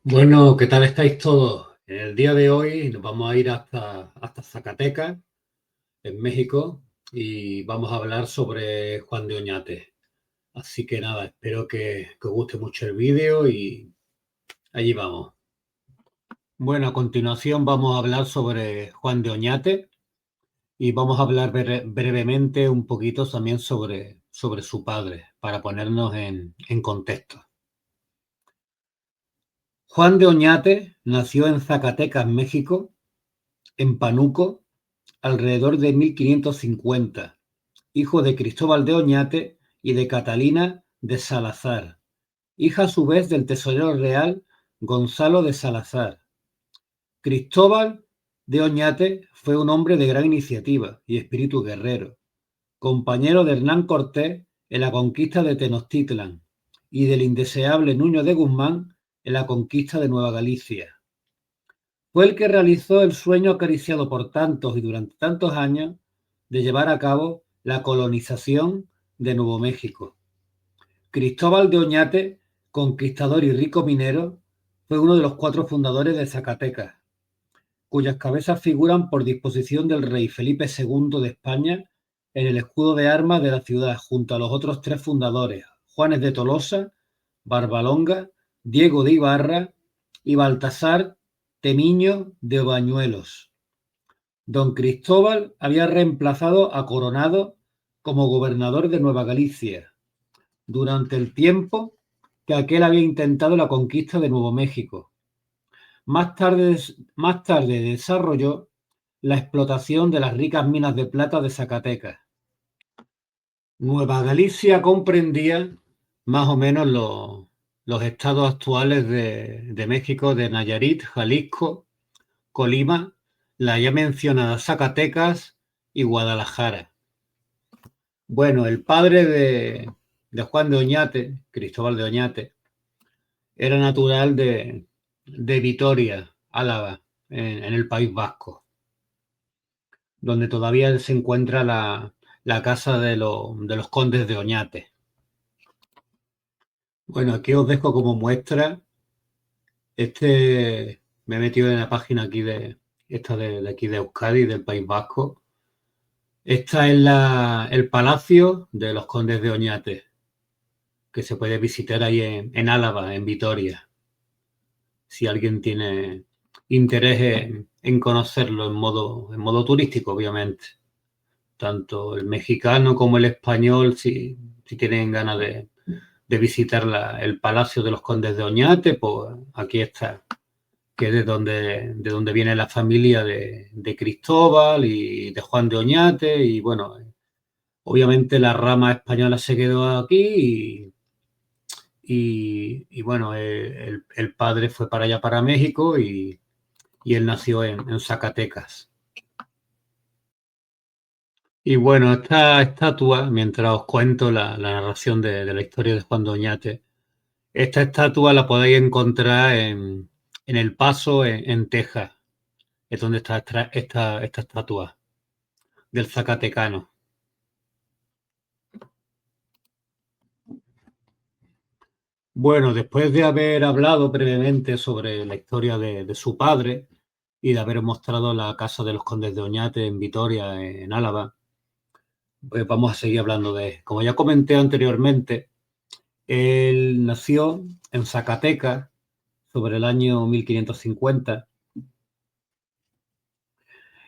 Bueno, ¿qué tal estáis todos? En el día de hoy nos vamos a ir hasta Zacatecas, en México, y vamos a hablar sobre Juan de Oñate. Así que nada, espero que os guste mucho el vídeo y allí vamos. Bueno, a continuación vamos a hablar sobre Juan de Oñate y vamos a hablar brevemente un poquito también sobre su padre, para ponernos en contexto. Juan de Oñate nació en Zacatecas, México, en Pánuco, alrededor de 1550, hijo de Cristóbal de Oñate y de Catalina de Salazar, hija a su vez del tesorero real Gonzalo de Salazar. Cristóbal de Oñate fue un hombre de gran iniciativa y espíritu guerrero, compañero de Hernán Cortés en la conquista de Tenochtitlan y del indeseable Nuño de Guzmán en la conquista de Nueva Galicia. Fue el que realizó el sueño acariciado por tantos y durante tantos años de llevar a cabo la colonización de Nuevo México. Cristóbal de Oñate, conquistador y rico minero, fue uno de los 4 fundadores de Zacatecas, cuyas cabezas figuran por disposición del rey Felipe II de España en el escudo de armas de la ciudad, junto a los otros 3 fundadores, Juanes de Tolosa, Barbalonga, Diego de Ibarra y Baltasar Temiño de Bañuelos. Don Cristóbal había reemplazado a Coronado como gobernador de Nueva Galicia durante el tiempo que aquel había intentado la conquista de Nuevo México. Más tarde desarrolló la explotación de las ricas minas de plata de Zacatecas. Nueva Galicia comprendía más o menos los estados actuales de México, de Nayarit, Jalisco, Colima, la ya mencionada Zacatecas y Guadalajara. Bueno, el padre de Juan de Oñate, Cristóbal de Oñate, era natural de Vitoria, Álava, en el País Vasco, donde todavía se encuentra la casa de los condes de Oñate. Bueno, aquí os dejo como muestra. Me he metido en la página aquí de aquí de Euskadi, del País Vasco. Esta es el Palacio de los Condes de Oñate, que se puede visitar ahí en Álava, en Vitoria, si alguien tiene interés en conocerlo en modo turístico, obviamente. Tanto el mexicano como el español, si tienen ganas de visitar el Palacio de los Condes de Oñate, pues aquí está, que es de donde viene la familia de Cristóbal y de Juan de Oñate, y bueno, obviamente la rama española se quedó aquí y bueno, el padre fue para allá, para México, y él nació en Zacatecas. Y bueno, esta estatua, mientras os cuento la narración de la historia de Juan de Oñate, esta estatua la podéis encontrar en El Paso, en Texas. Es donde está esta estatua del Zacatecano. Bueno, después de haber hablado brevemente sobre la historia de su padre y de haber mostrado la casa de los Condes de Oñate en Vitoria, en Álava, pues vamos a seguir hablando de él. Como ya comenté anteriormente, él nació en Zacatecas sobre el año 1550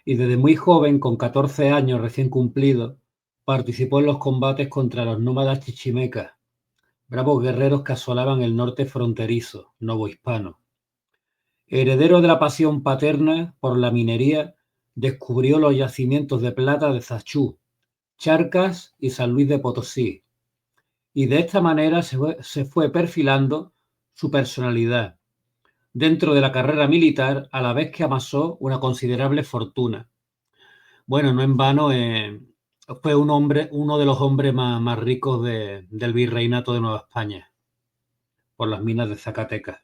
y desde muy joven, con 14 años recién cumplidos, participó en los combates contra los nómadas chichimecas, bravos guerreros que asolaban el norte fronterizo, novohispano. Heredero de la pasión paterna por la minería, descubrió los yacimientos de plata de Zachú, Charcas y San Luis de Potosí, y de esta manera se fue perfilando su personalidad dentro de la carrera militar, a la vez que amasó una considerable fortuna. Bueno, no en vano, fue uno de los hombres más ricos del virreinato de Nueva España, por las minas de Zacatecas.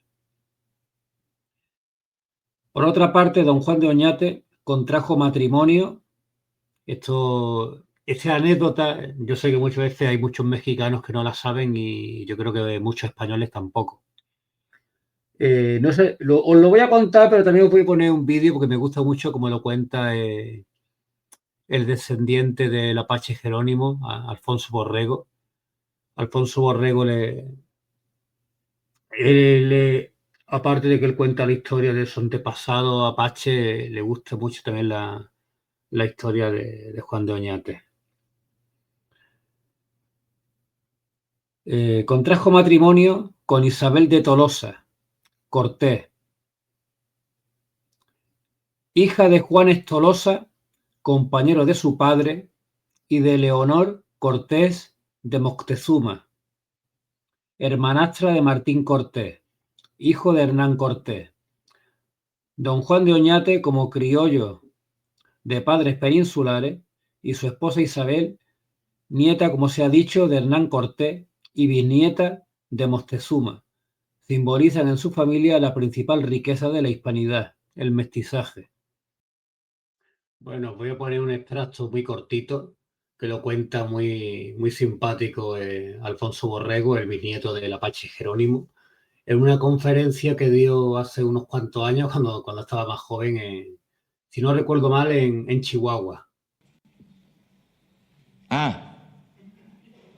Por otra parte, don Juan de Oñate contrajo matrimonio. Esta anécdota, yo sé que muchas veces hay muchos mexicanos que no la saben y yo creo que muchos españoles tampoco. No sé, os lo voy a contar, pero también os voy a poner un vídeo porque me gusta mucho cómo lo cuenta el descendiente del Apache Jerónimo, Alfonso Borrego. Alfonso Borrego aparte de que él cuenta la historia de su antepasado Apache, le gusta mucho también la historia de Juan de Oñate. Contrajo matrimonio con Isabel de Tolosa, Cortés, hija de Juan Tolosa, compañero de su padre, y de Leonor Cortés de Moctezuma, hermanastra de Martín Cortés, hijo de Hernán Cortés. Don Juan de Oñate, como criollo de padres peninsulares, y su esposa Isabel, nieta, como se ha dicho, de Hernán Cortés y bisnieta de Moctezuma, simbolizan en su familia la principal riqueza de la hispanidad, el mestizaje. Bueno, voy a poner un extracto muy cortito que lo cuenta muy simpático Alfonso Borrego, el bisnieto del Apache Jerónimo, en una conferencia que dio hace unos cuantos años cuando estaba más joven, si no recuerdo mal, en Chihuahua.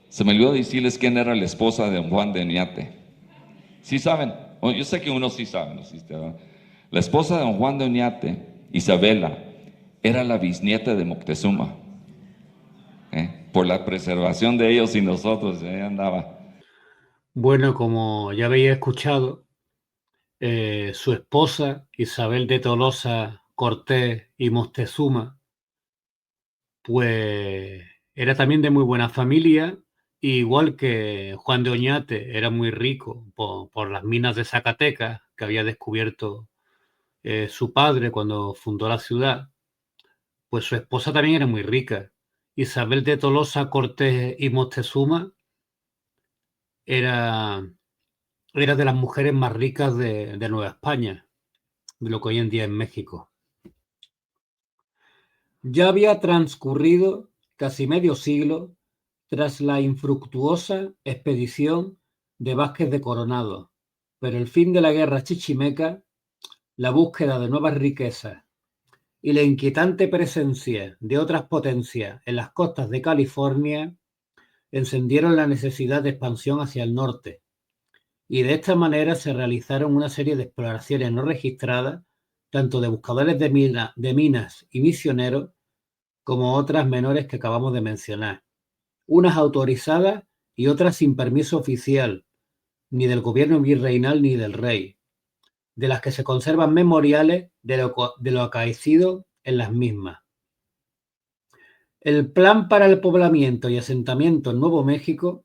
Se me olvidó decirles quién era la esposa de don Juan de Oñate. ¿Sí saben? Yo sé que unos sí saben. La esposa de don Juan de Oñate, Isabela, era la bisnieta de Moctezuma. Por la preservación de ellos y nosotros, ahí andaba. Bueno, como ya habéis escuchado, su esposa, Isabel de Tolosa Cortés y Moctezuma, pues era también de muy buena familia, igual que Juan de Oñate era muy rico por las minas de Zacatecas que había descubierto su padre cuando fundó la ciudad, pues su esposa también era muy rica. Isabel de Tolosa Cortés y Moctezuma era de las mujeres más ricas de Nueva España, de lo que hoy en día es México. Ya había transcurrido casi medio siglo tras la infructuosa expedición de Vázquez de Coronado, pero el fin de la guerra chichimeca, la búsqueda de nuevas riquezas y la inquietante presencia de otras potencias en las costas de California encendieron la necesidad de expansión hacia el norte, y de esta manera se realizaron una serie de exploraciones no registradas, tanto de buscadores de minas y misioneros, como otras menores que acabamos de mencionar, unas autorizadas y otras sin permiso oficial, ni del gobierno virreinal ni del rey, de las que se conservan memoriales de lo acaecido en las mismas. El plan para el poblamiento y asentamiento en Nuevo México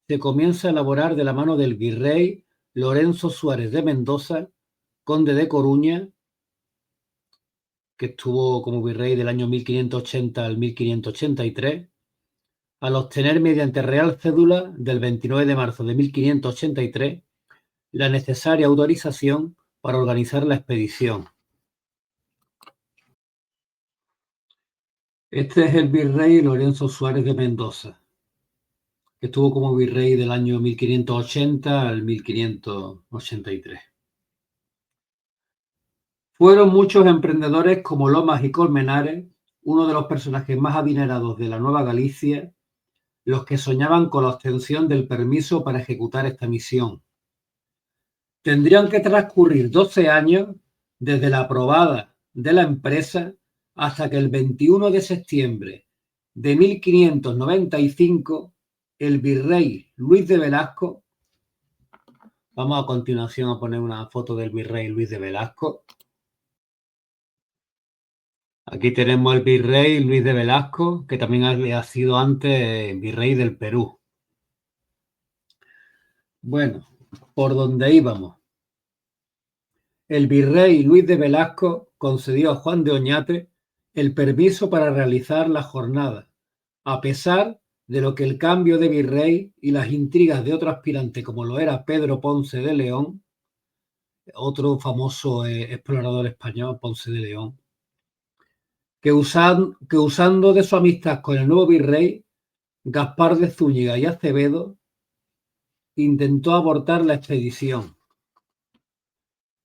se comienza a elaborar de la mano del virrey Lorenzo Suárez de Mendoza, conde de Coruña, que estuvo como virrey del año 1580 al 1583, al obtener mediante Real Cédula del 29 de marzo de 1583 la necesaria autorización para organizar la expedición. Este es el virrey Lorenzo Suárez de Mendoza, que estuvo como virrey del año 1580 al 1583. Fueron muchos emprendedores como Lomas y Colmenares, uno de los personajes más adinerados de la Nueva Galicia, los que soñaban con la obtención del permiso para ejecutar esta misión. Tendrían que transcurrir 12 años desde la aprobada de la empresa hasta que el 21 de septiembre de 1595 el virrey Luis de Velasco, vamos a continuación a poner una foto del virrey Luis de Velasco. Aquí tenemos al virrey Luis de Velasco, que también ha sido antes virrey del Perú. Bueno, por donde íbamos. El virrey Luis de Velasco concedió a Juan de Oñate el permiso para realizar la jornada, a pesar de lo que el cambio de virrey y las intrigas de otro aspirante como lo era Pedro Ponce de León, otro famoso explorador español, Ponce de León, que usando de su amistad con el nuevo virrey, Gaspar de Zúñiga y Acevedo, intentó abortar la expedición.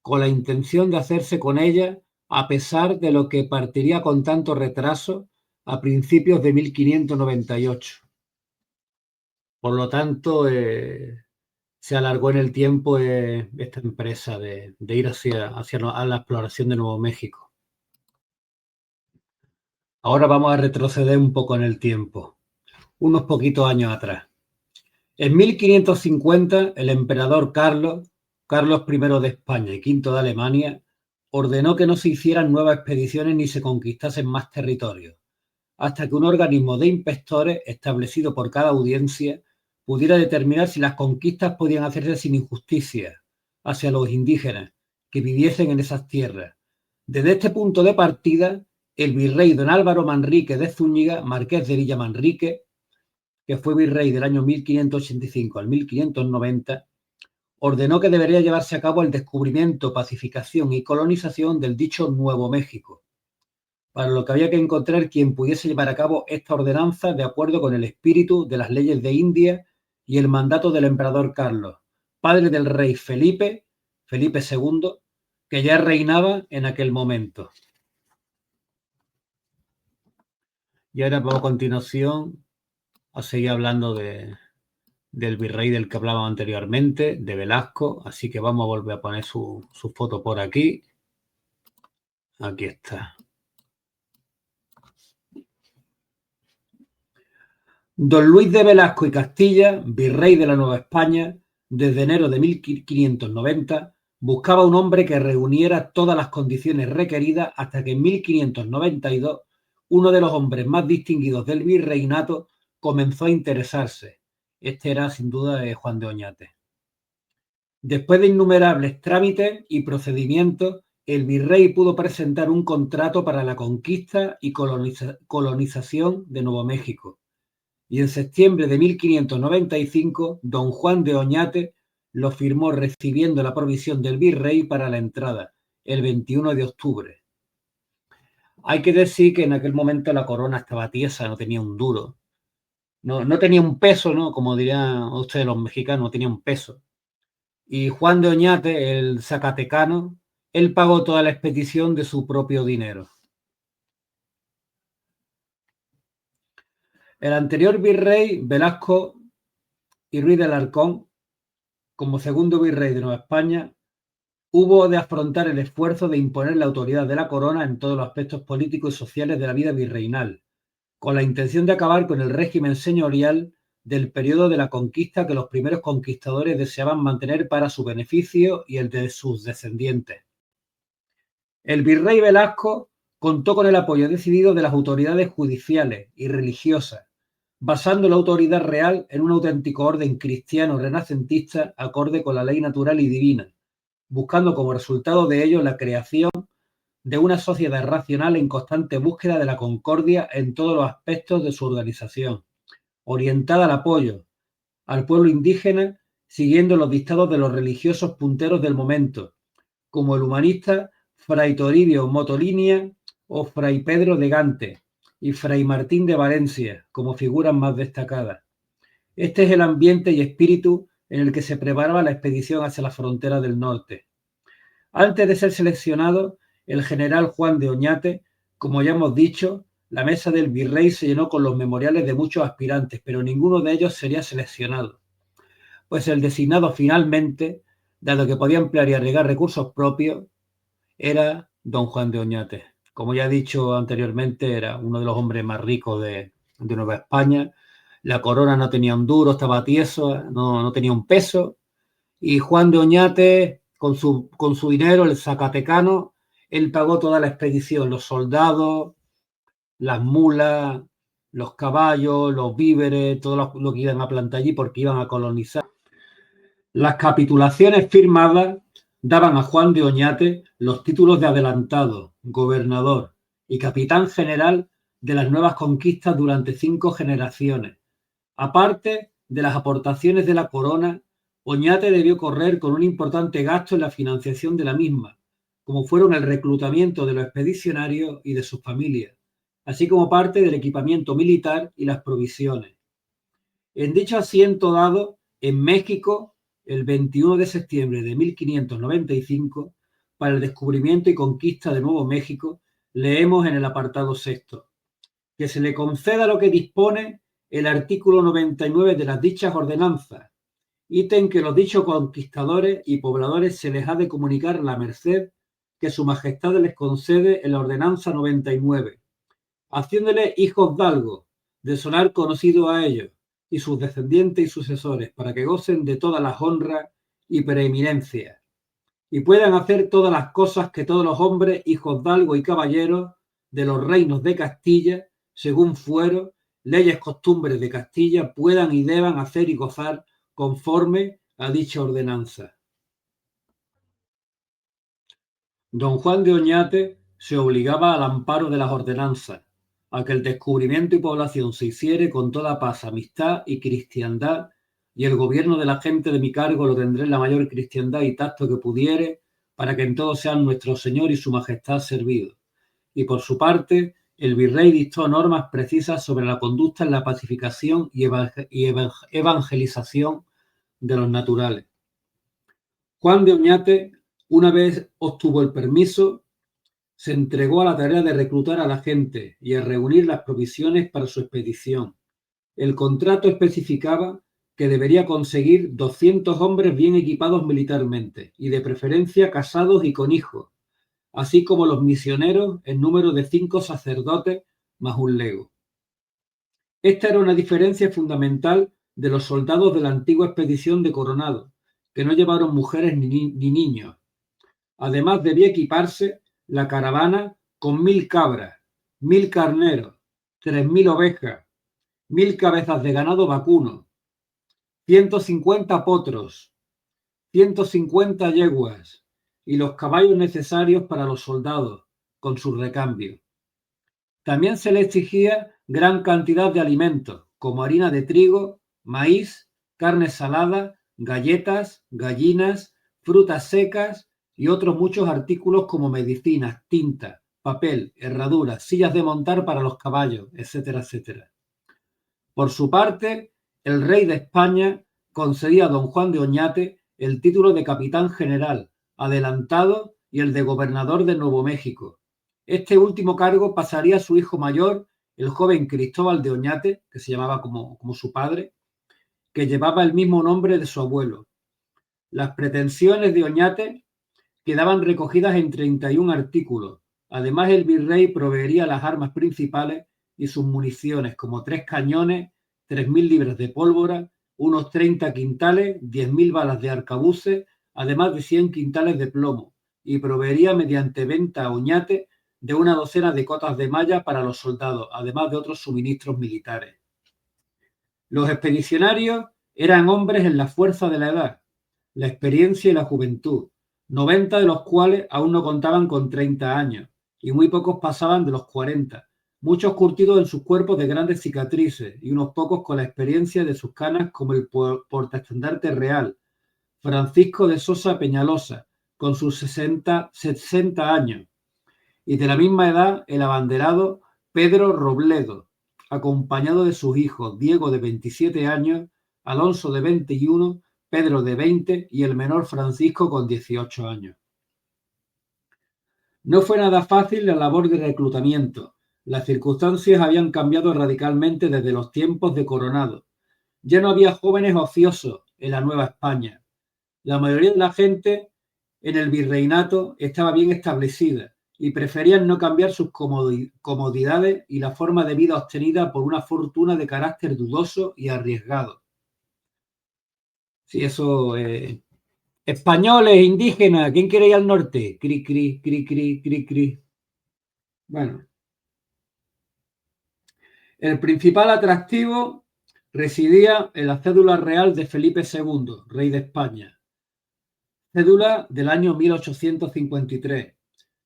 con la intención de hacerse con ella a pesar de lo que partiría con tanto retraso a principios de 1598. Por lo tanto, se alargó en el tiempo esta empresa de ir hacia la exploración de Nuevo México. Ahora vamos a retroceder un poco en el tiempo, unos poquitos años atrás. En 1550, el emperador Carlos I de España y V de Alemania, ordenó que no se hicieran nuevas expediciones ni se conquistasen más territorios, hasta que un organismo de inspectores establecido por cada audiencia pudiera determinar si las conquistas podían hacerse sin injusticia hacia los indígenas que viviesen en esas tierras. Desde este punto de partida, el virrey don Álvaro Manrique de Zúñiga, marqués de Villamanrique, que fue virrey del año 1585 al 1590, ordenó que debería llevarse a cabo el descubrimiento, pacificación y colonización del dicho Nuevo México, para lo que había que encontrar quien pudiese llevar a cabo esta ordenanza de acuerdo con el espíritu de las leyes de India y el mandato del emperador Carlos, padre del rey Felipe II, que ya reinaba en aquel momento. Y ahora, a continuación, a seguir hablando del virrey del que hablábamos anteriormente, de Velasco, así que vamos a volver a poner su foto por aquí. Aquí está. Don Luis de Velasco y Castilla, virrey de la Nueva España, desde enero de 1590, buscaba un hombre que reuniera todas las condiciones requeridas hasta que en 1592 uno de los hombres más distinguidos del virreinato comenzó a interesarse. Este era, sin duda, Juan de Oñate. Después de innumerables trámites y procedimientos, el virrey pudo presentar un contrato para la conquista y colonización de Nuevo México. Y en septiembre de 1595, don Juan de Oñate lo firmó recibiendo la provisión del virrey para la entrada, el 21 de octubre. Hay que decir que en aquel momento la corona estaba tiesa, no tenía un duro. No tenía un peso, ¿no? Como dirían ustedes los mexicanos, no tenía un peso. Y Juan de Oñate, el zacatecano, él pagó toda la expedición de su propio dinero. El anterior virrey, Velasco y Ruiz de Alarcón, como segundo virrey de Nueva España, hubo de afrontar el esfuerzo de imponer la autoridad de la corona en todos los aspectos políticos y sociales de la vida virreinal, con la intención de acabar con el régimen señorial del periodo de la conquista que los primeros conquistadores deseaban mantener para su beneficio y el de sus descendientes. El virrey Velasco contó con el apoyo decidido de las autoridades judiciales y religiosas, basando la autoridad real en un auténtico orden cristiano renacentista acorde con la ley natural y divina, buscando como resultado de ello la creación de una sociedad racional en constante búsqueda de la concordia en todos los aspectos de su organización, orientada al apoyo al pueblo indígena, siguiendo los dictados de los religiosos punteros del momento, como el humanista Fray Toribio Motolinia o Fray Pedro de Gante y Fray Martín de Valencia como figuras más destacadas. Este es el ambiente y espíritu en el que se preparaba la expedición hacia la frontera del norte. Antes de ser seleccionado, el general Juan de Oñate, como ya hemos dicho, la mesa del virrey se llenó con los memoriales de muchos aspirantes, pero ninguno de ellos sería seleccionado, pues el designado finalmente, dado que podía emplear y arriesgar recursos propios, era don Juan de Oñate. Como ya he dicho anteriormente, era uno de los hombres más ricos de Nueva España. La corona no tenía un duro, estaba tieso, no tenía un peso. Y Juan de Oñate, con su dinero, el zacatecano, él pagó toda la expedición, los soldados, las mulas, los caballos, los víveres, todo lo que iban a plantar allí porque iban a colonizar. Las capitulaciones firmadas daban a Juan de Oñate los títulos de adelantado, gobernador y capitán general de las nuevas conquistas durante 5 generaciones. Aparte de las aportaciones de la corona, Oñate debió correr con un importante gasto en la financiación de la misma, como fueron el reclutamiento de los expedicionarios y de sus familias, así como parte del equipamiento militar y las provisiones. En dicho asiento dado en México, el 21 de septiembre de 1595, para el descubrimiento y conquista de Nuevo México, leemos en el apartado sexto: que se le conceda lo que dispone el artículo 99 de las dichas ordenanzas, ítem que los dichos conquistadores y pobladores se les ha de comunicar la merced que su majestad les concede en la ordenanza 99, haciéndole hijos dalgos, de sonar conocido a ellos y sus descendientes y sucesores, para que gocen de todas las honras y preeminencias, y puedan hacer todas las cosas que todos los hombres, hijosdalgo y caballeros de los reinos de Castilla, según fueron leyes, costumbres de Castilla, puedan y deban hacer y gozar conforme a dicha ordenanza. Don Juan de Oñate se obligaba al amparo de las ordenanzas, a que el descubrimiento y población se hiciere con toda paz, amistad y cristiandad, y el gobierno de la gente de mi cargo lo tendré en la mayor cristiandad y tacto que pudiere, para que en todo sean nuestro Señor y su Majestad servidos. Y por su parte, el virrey dictó normas precisas sobre la conducta en la pacificación y evangelización de los naturales. Juan de Oñate, una vez obtuvo el permiso, se entregó a la tarea de reclutar a la gente y a reunir las provisiones para su expedición. El contrato especificaba que debería conseguir 200 hombres bien equipados militarmente y de preferencia casados y con hijos, así como los misioneros en número de 5 sacerdotes más un lego. Esta era una diferencia fundamental de los soldados de la antigua expedición de Coronado, que no llevaron mujeres ni niños. Además, debía equiparse la caravana con 1000 cabras, 1000 carneros, 3000 ovejas, 1000 cabezas de ganado vacuno, 150 potros, 150 yeguas y los caballos necesarios para los soldados, con sus recambios. También se le exigía gran cantidad de alimentos, como harina de trigo, maíz, carne salada, galletas, gallinas, frutas secas y otros muchos artículos como medicinas, tinta, papel, herraduras, sillas de montar para los caballos, etcétera, etcétera. Por su parte, el rey de España concedía a don Juan de Oñate el título de capitán general, adelantado, y el de gobernador de Nuevo México. Este último cargo pasaría a su hijo mayor, el joven Cristóbal de Oñate, que se llamaba como su padre, que llevaba el mismo nombre de su abuelo. Las pretensiones de Oñate quedaban recogidas en 31 artículos. Además, el virrey proveería las armas principales y sus municiones, como 3 cañones, 3000 libras de pólvora, unos 30 quintales, 10.000 balas de arcabuces, además de 100 quintales de plomo, y proveería mediante venta a Oñate de una docena de cotas de malla para los soldados, además de otros suministros militares. Los expedicionarios eran hombres en la fuerza de la edad, la experiencia y la juventud, 90 de los cuales aún no contaban con 30 años, y muy pocos pasaban de los 40, muchos curtidos en sus cuerpos de grandes cicatrices y unos pocos con la experiencia de sus canas, como el portaestandarte real, Francisco de Sosa Peñalosa, con sus 60 años, y de la misma edad el abanderado Pedro Robledo, acompañado de sus hijos Diego de 27 años, Alonso de 21, Pedro de 20 y el menor Francisco con 18 años. No fue nada fácil la labor de reclutamiento. Las circunstancias habían cambiado radicalmente desde los tiempos de Coronado. Ya no había jóvenes ociosos en la Nueva España. La mayoría de la gente en el virreinato estaba bien establecida y preferían no cambiar sus comodidades y la forma de vida obtenida por una fortuna de carácter dudoso y arriesgado. Sí, eso... Españoles, indígenas, ¿quién quiere ir al norte? Cri, cri, cri, cri, cri, cri. Bueno. El principal atractivo residía en la cédula real de Felipe II, rey de España. Cédula del año 1853,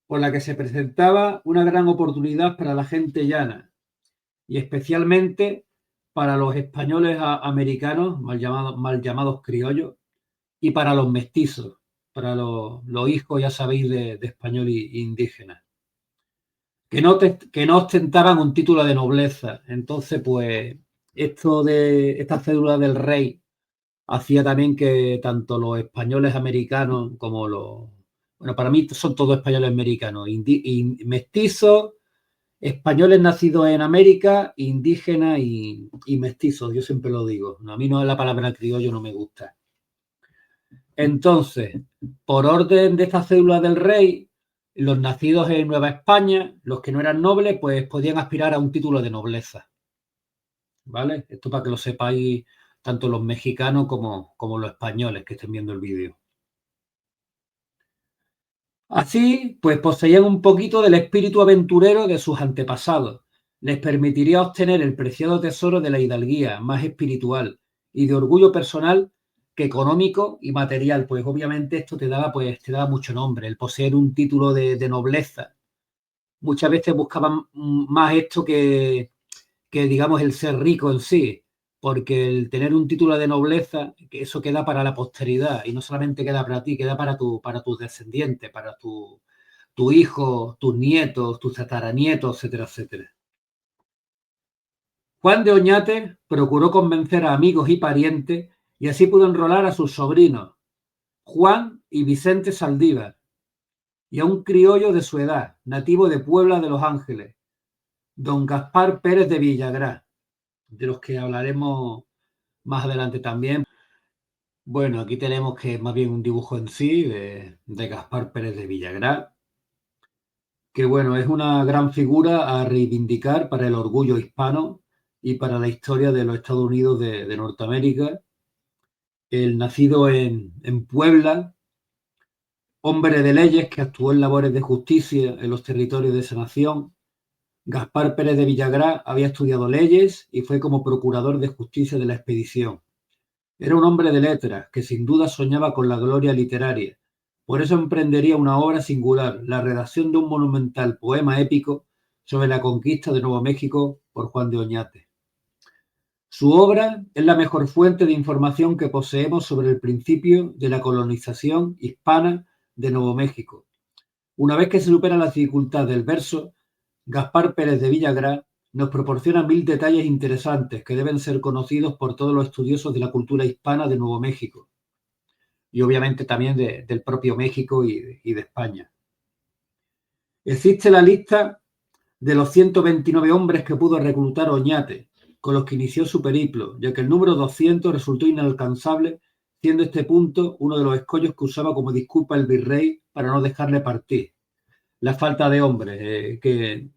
por la que se presentaba una gran oportunidad para la gente llana y especialmente para los españoles americanos, mal llamados criollos, y para los mestizos, para los hijos, ya sabéis, de español e indígena, que no ostentaban un título de nobleza. Entonces, pues, esto de esta cédula del rey hacía también que tanto los españoles americanos como Bueno, para mí son todos españoles americanos, mestizos, españoles nacidos en América, indígenas y mestizos, yo siempre lo digo. A mí no la palabra criollo no me gusta. Entonces, por orden de esta cédula del rey, los nacidos en Nueva España, los que no eran nobles, pues podían aspirar a un título de nobleza. ¿Vale? Esto para que lo sepáis tanto los mexicanos como los españoles que estén viendo el vídeo. Así, pues poseían un poquito del espíritu aventurero de sus antepasados. Les permitiría obtener el preciado tesoro de la hidalguía, más espiritual, y de orgullo personal que económico y material. Pues obviamente esto te daba mucho nombre, el poseer un título de nobleza. Muchas veces buscaban más esto que digamos, el ser rico en sí, porque el tener un título de nobleza, que eso queda para la posteridad y no solamente queda para ti, queda para tus descendientes, para tu hijo, tus nietos, tus tataranietos, etcétera, etcétera. Juan de Oñate procuró convencer a amigos y parientes y así pudo enrolar a sus sobrinos, Juan y Vicente Saldívar, y a un criollo de su edad, nativo de Puebla de los Ángeles, don Gaspar Pérez de Villagrá, de los que hablaremos más adelante también. Bueno, aquí tenemos que más bien un dibujo en sí de Gaspar Pérez de Villagrá, que bueno, es una gran figura a reivindicar para el orgullo hispano y para la historia de los Estados Unidos de Norteamérica. El nacido en Puebla, hombre de leyes que actuó en labores de justicia en los territorios de esa nación. Gaspar Pérez de Villagrá había estudiado leyes y fue como procurador de justicia de la expedición. Era un hombre de letras que sin duda soñaba con la gloria literaria. Por eso emprendería una obra singular, la redacción de un monumental poema épico sobre la conquista de Nuevo México por Juan de Oñate. Su obra es la mejor fuente de información que poseemos sobre el principio de la colonización hispana de Nuevo México. Una vez que se supera la dificultad del verso, Gaspar Pérez de Villagrá nos proporciona 1000 detalles interesantes que deben ser conocidos por todos los estudiosos de la cultura hispana de Nuevo México y obviamente también del propio México y de España. Existe la lista de los 129 hombres que pudo reclutar Oñate, con los que inició su periplo, ya que el número 200 resultó inalcanzable, siendo este punto uno de los escollos que usaba como disculpa el virrey para no dejarle partir. La falta de hombres, que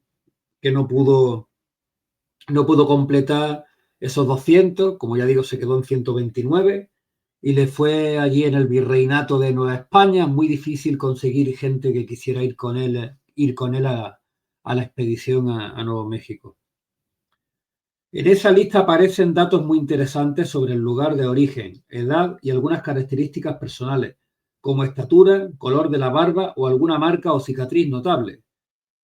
no pudo completar esos 200, como ya digo, se quedó en 129 y le fue allí en el virreinato de Nueva España muy difícil conseguir gente que quisiera ir con él a la expedición a Nuevo México. En esa lista aparecen datos muy interesantes sobre el lugar de origen, edad y algunas características personales, como estatura, color de la barba o alguna marca o cicatriz notable.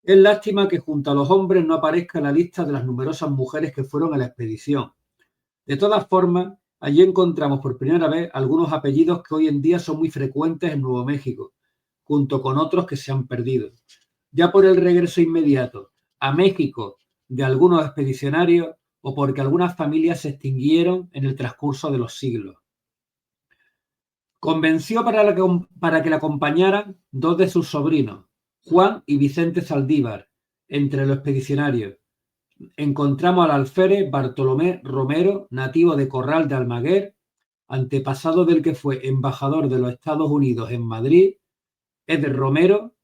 Es lástima que junto a los hombres no aparezca la lista de las numerosas mujeres que fueron a la expedición. De todas formas, allí encontramos por primera vez algunos apellidos que hoy en día son muy frecuentes en Nuevo México, junto con otros que se han perdido. Ya por el regreso inmediato a México de algunos expedicionarios o porque algunas familias se extinguieron en el transcurso de los siglos. Convenció para que le acompañaran 2 de sus sobrinos, Juan y Vicente Saldívar. Entre los expedicionarios encontramos al alférez Bartolomé Romero, nativo de Corral de Almaguer, antepasado del que fue embajador de los Estados Unidos en Madrid, Eder Romero,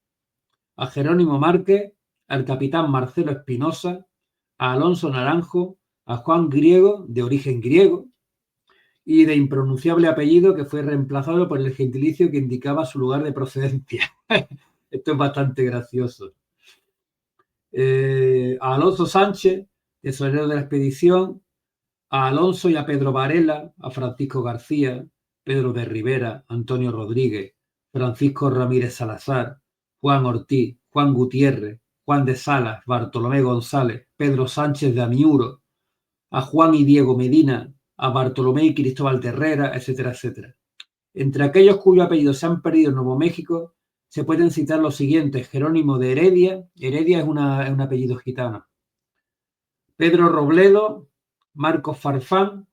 a Jerónimo Márquez, al capitán Marcelo Espinosa, a Alonso Naranjo, a Juan Griego, de origen griego, y de impronunciable apellido que fue reemplazado por el gentilicio que indicaba su lugar de procedencia. Esto es bastante gracioso. A Alonso Sánchez, tesorero de la expedición, a Alonso y a Pedro Varela, a Francisco García, Pedro de Rivera, Antonio Rodríguez, Francisco Ramírez Salazar, Juan Ortiz, Juan Gutiérrez, Juan de Salas, Bartolomé González, Pedro Sánchez de Amiuro, a Juan y Diego Medina, a Bartolomé y Cristóbal de Herrera, etcétera, etcétera. Entre aquellos cuyos apellidos se han perdido en Nuevo México, se pueden citar los siguientes: Jerónimo de Heredia, Heredia es un apellido gitano, Pedro Robledo, Marcos Farfán,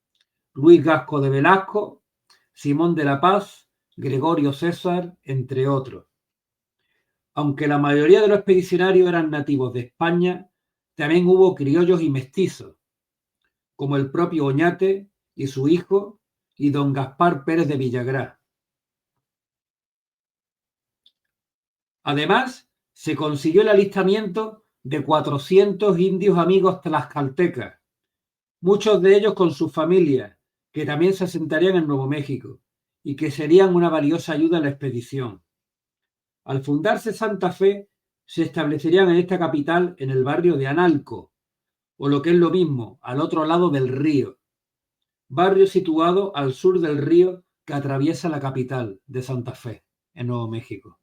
Luis Gasco de Velasco, Simón de la Paz, Gregorio César, entre otros. Aunque la mayoría de los expedicionarios eran nativos de España, también hubo criollos y mestizos, como el propio Oñate y su hijo y don Gaspar Pérez de Villagrá. Además, se consiguió el alistamiento de 400 indios amigos tlaxcaltecas, muchos de ellos con sus familias, que también se asentarían en Nuevo México y que serían una valiosa ayuda en la expedición. Al fundarse Santa Fe, se establecerían en esta capital en el barrio de Analco, o lo que es lo mismo, al otro lado del río, barrio situado al sur del río que atraviesa la capital de Santa Fe, en Nuevo México.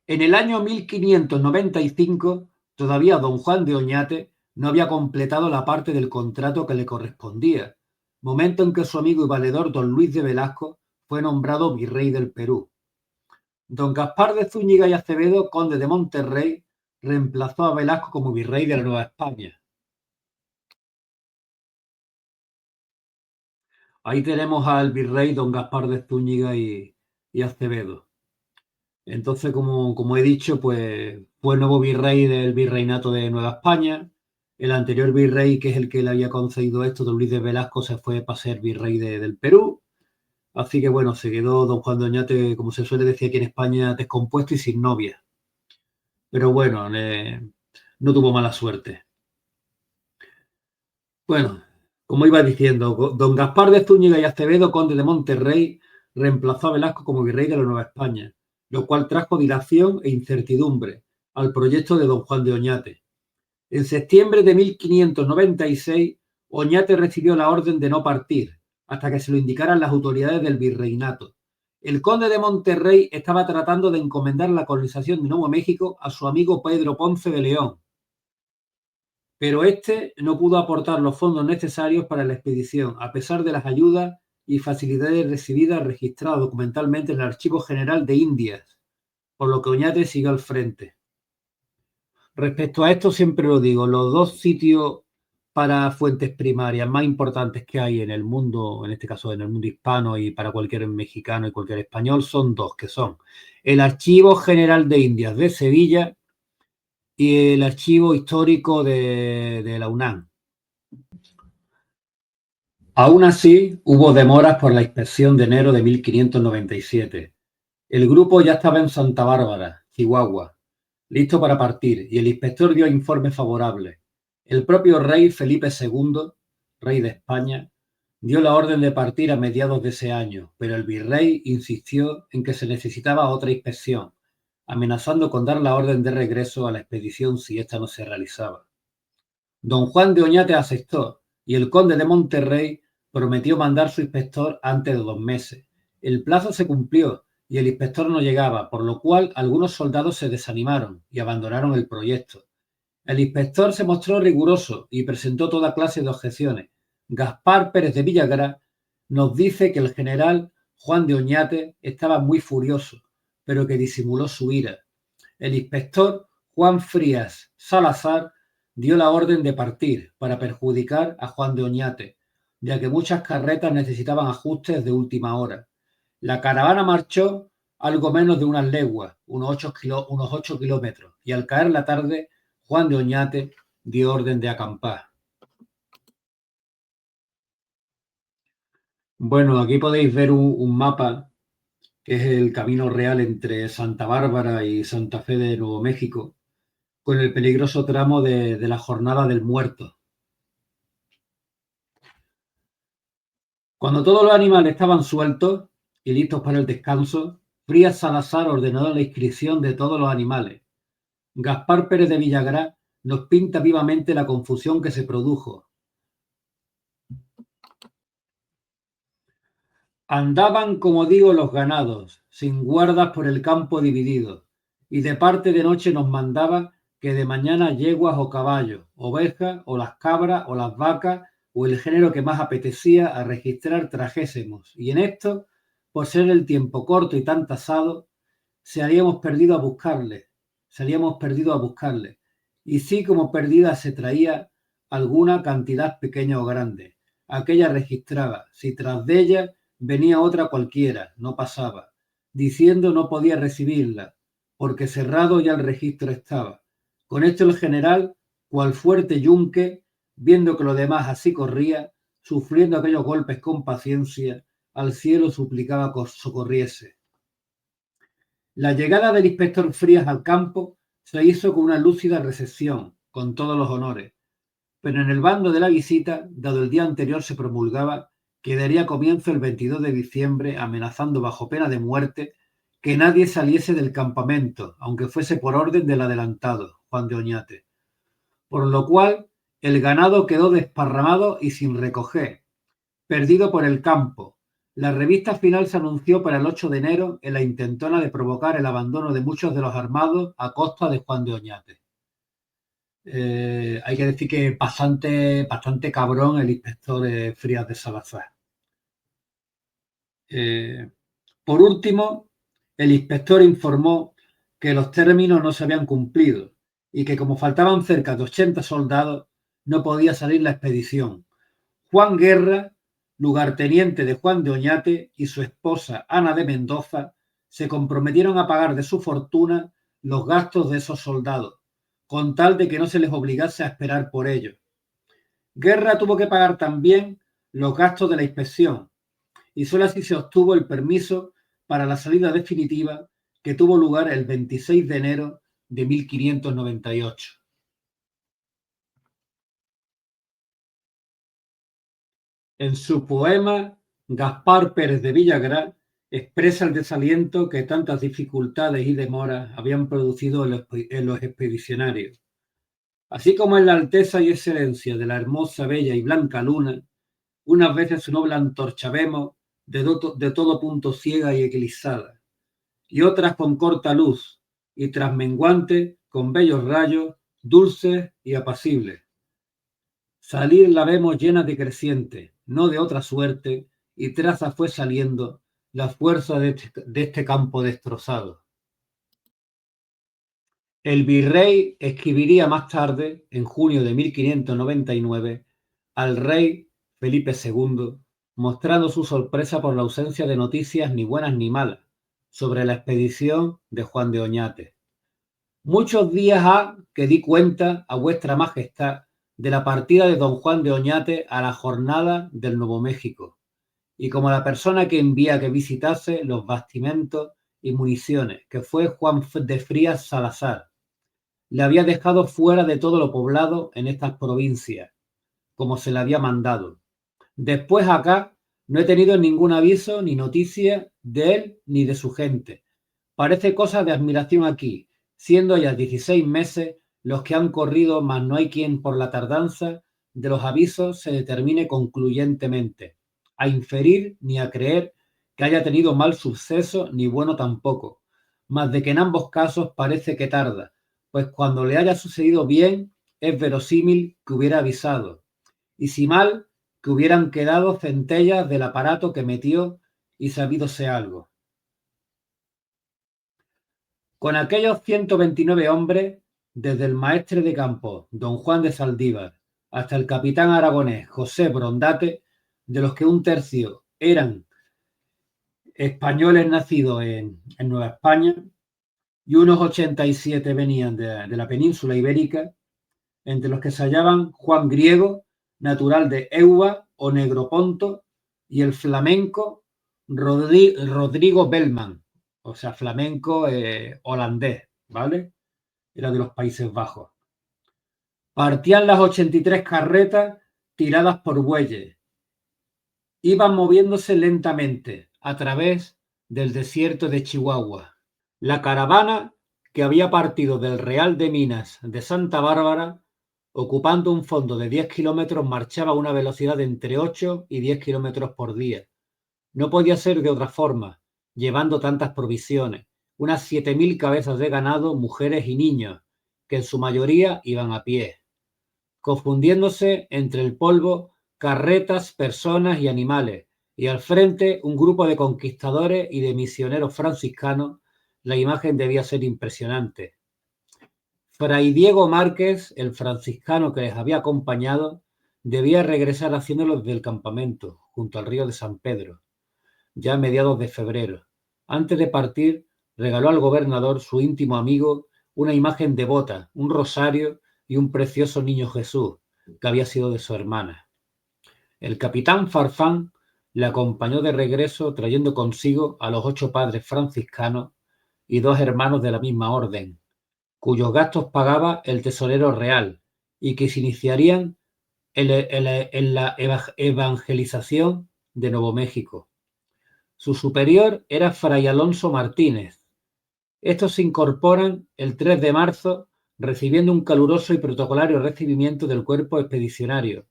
En el año 1595, todavía don Juan de Oñate no había completado la parte del contrato que le correspondía, momento en que su amigo y valedor don Luis de Velasco fue nombrado virrey del Perú. Don Gaspar de Zúñiga y Acevedo, conde de Monterrey, reemplazó a Velasco como virrey de la Nueva España. Ahí tenemos al virrey don Gaspar de Zúñiga y Acevedo. Entonces, como he dicho, pues fue el nuevo virrey del virreinato de Nueva España. El anterior virrey, que es el que le había concedido esto, don Luis de Velasco, se fue para ser virrey del Perú. Así que bueno, se quedó don Juan de Oñate, como se suele decir aquí en España, descompuesto y sin novia. Pero bueno, no tuvo mala suerte. Bueno, como iba diciendo, don Gaspar de Zúñiga y Acevedo, conde de Monterrey, reemplazó a Velasco como virrey de la Nueva España, lo cual trajo dilación e incertidumbre al proyecto de don Juan de Oñate. En septiembre de 1596, Oñate recibió la orden de no partir, hasta que se lo indicaran las autoridades del virreinato. El conde de Monterrey estaba tratando de encomendar la colonización de Nuevo México a su amigo Pedro Ponce de León, pero este no pudo aportar los fondos necesarios para la expedición, a pesar de las ayudas y facilidades recibidas registradas documentalmente en el Archivo General de Indias, por lo que Oñate siguió al frente. Respecto a esto, siempre lo digo, los dos sitios para fuentes primarias más importantes que hay en el mundo, en este caso en el mundo hispano y para cualquier mexicano y cualquier español, son dos, que son el Archivo General de Indias de Sevilla y el Archivo Histórico de la UNAM. Aún así, hubo demoras por la inspección de enero de 1597. El grupo ya estaba en Santa Bárbara, Chihuahua, listo para partir, y el inspector dio informe favorable. El propio rey Felipe II, rey de España, dio la orden de partir a mediados de ese año, pero el virrey insistió en que se necesitaba otra inspección, amenazando con dar la orden de regreso a la expedición si ésta no se realizaba. Don Juan de Oñate aceptó, y el conde de Monterrey prometió mandar su inspector antes de 2 meses. El plazo se cumplió y el inspector no llegaba, por lo cual algunos soldados se desanimaron y abandonaron el proyecto. El inspector se mostró riguroso y presentó toda clase de objeciones. Gaspar Pérez de Villagrá nos dice que el general Juan de Oñate estaba muy furioso, pero que disimuló su ira. El inspector Juan Frías Salazar dio la orden de partir para perjudicar a Juan de Oñate, ya que muchas carretas necesitaban ajustes de última hora. La caravana marchó algo menos de unas leguas, unos 8 kilómetros, y al caer la tarde, Juan de Oñate dio orden de acampar. Bueno, aquí podéis ver un mapa que es el camino real entre Santa Bárbara y Santa Fe de Nuevo México, con el peligroso tramo de la Jornada del Muerto. Cuando todos los animales estaban sueltos y listos para el descanso, Frías Salazar ordenó la inscripción de todos los animales. Gaspar Pérez de Villagrá nos pinta vivamente la confusión que se produjo. Andaban, como digo, los ganados, sin guardas por el campo dividido, y de parte de noche nos mandaba que de mañana yeguas o caballos, ovejas o las cabras o las vacas o el género que más apetecía a registrar trajésemos, y en esto, por ser el tiempo corto y tan tasado, salíamos perdidos a buscarle, y sí como perdida se traía alguna cantidad pequeña o grande, aquella registraba, si tras de ella venía otra cualquiera, no pasaba, diciendo no podía recibirla, porque cerrado ya el registro estaba. Con esto el general, cual fuerte yunque, viendo que lo demás así corría, sufriendo aquellos golpes con paciencia, al cielo suplicaba que socorriese. La llegada del inspector Frías al campo se hizo con una lúcida recepción, con todos los honores, pero en el bando de la visita, dado el día anterior se promulgaba que daría comienzo el 22 de diciembre, amenazando bajo pena de muerte que nadie saliese del campamento, aunque fuese por orden del adelantado, Juan de Oñate. Por lo cual, el ganado quedó desparramado y sin recoger, perdido por el campo. La revista final se anunció para el 8 de enero en la intentona de provocar el abandono de muchos de los armados a costa de Juan de Oñate. Hay que decir que bastante cabrón el inspector Frías de Salazar. Por último, el inspector informó que los términos no se habían cumplido y que como faltaban cerca de 80 soldados, no podía salir la expedición. Juan Guerra, lugarteniente de Juan de Oñate, y su esposa Ana de Mendoza se comprometieron a pagar de su fortuna los gastos de esos soldados, con tal de que no se les obligase a esperar por ellos. Guerra tuvo que pagar también los gastos de la inspección, y solo así se obtuvo el permiso para la salida definitiva, que tuvo lugar el 26 de enero de 1598. En su poema, Gaspar Pérez de Villagrán expresa el desaliento que tantas dificultades y demoras habían producido en los expedicionarios. Así como en la alteza y excelencia de la hermosa, bella y blanca luna, unas veces su noble antorcha vemos de todo punto ciega y eclipsada, y otras con corta luz, y trasmenguante con bellos rayos, dulces y apacibles. Salir la vemos llena de creciente, no de otra suerte, y traza fue saliendo la fuerza de este campo destrozado. El virrey escribiría más tarde, en junio de 1599, al rey Felipe II, mostrando su sorpresa por la ausencia de noticias ni buenas ni malas sobre la expedición de Juan de Oñate. Muchos días ha que di cuenta a vuestra majestad de la partida de don Juan de Oñate a la jornada del Nuevo México, y como la persona que envía que visitase los bastimentos y municiones, que fue Juan de Frías Salazar, le había dejado fuera de todo lo poblado en estas provincias, como se le había mandado. Después acá no he tenido ningún aviso ni noticia de él ni de su gente. Parece cosa de admiración aquí, siendo ya 16 meses los que han corrido, mas no hay quien por la tardanza de los avisos se determine concluyentemente a inferir ni a creer que haya tenido mal suceso ni bueno tampoco, mas de que en ambos casos parece que tarda, pues cuando le haya sucedido bien es verosímil que hubiera avisado, y si mal, que hubieran quedado centellas del aparato que metió y sabídose algo. Con aquellos 129 hombres, desde el maestre de campo, don Juan de Saldívar, hasta el capitán aragonés José Brondate, de los que un tercio eran españoles nacidos en Nueva España y unos 87 venían de la península ibérica, entre los que se hallaban Juan Griego, natural de Euba o Negroponto, y el flamenco Rodrigo Bellman, o sea, flamenco holandés, ¿vale? Era de los Países Bajos. Partían las 83 carretas tiradas por bueyes. Iban moviéndose lentamente a través del desierto de Chihuahua. La caravana, que había partido del Real de Minas de Santa Bárbara, ocupando un fondo de 10 kilómetros, marchaba a una velocidad de entre 8 y 10 kilómetros por día. No podía ser de otra forma, llevando tantas provisiones, unas 7.000 cabezas de ganado, mujeres y niños, que en su mayoría iban a pie, confundiéndose entre el polvo carretas, personas y animales, y al frente un grupo de conquistadores y de misioneros franciscanos. La imagen debía ser impresionante. Fray Diego Márquez, el franciscano que les había acompañado, debía regresar haciéndolo desde el campamento, junto al río de San Pedro. ya a mediados de febrero. Antes de partir, regaló al gobernador, su íntimo amigo, una imagen devota, un rosario y un precioso niño Jesús, que había sido de su hermana. El capitán Farfán le acompañó de regreso, trayendo consigo a los 8 padres franciscanos y 2 hermanos de la misma orden, cuyos gastos pagaba el tesorero real y que se iniciarían en la evangelización de Nuevo México. Su superior era Fray Alonso Martínez. Estos se incorporan el 3 de marzo, recibiendo un caluroso y protocolario recibimiento del cuerpo expedicionario.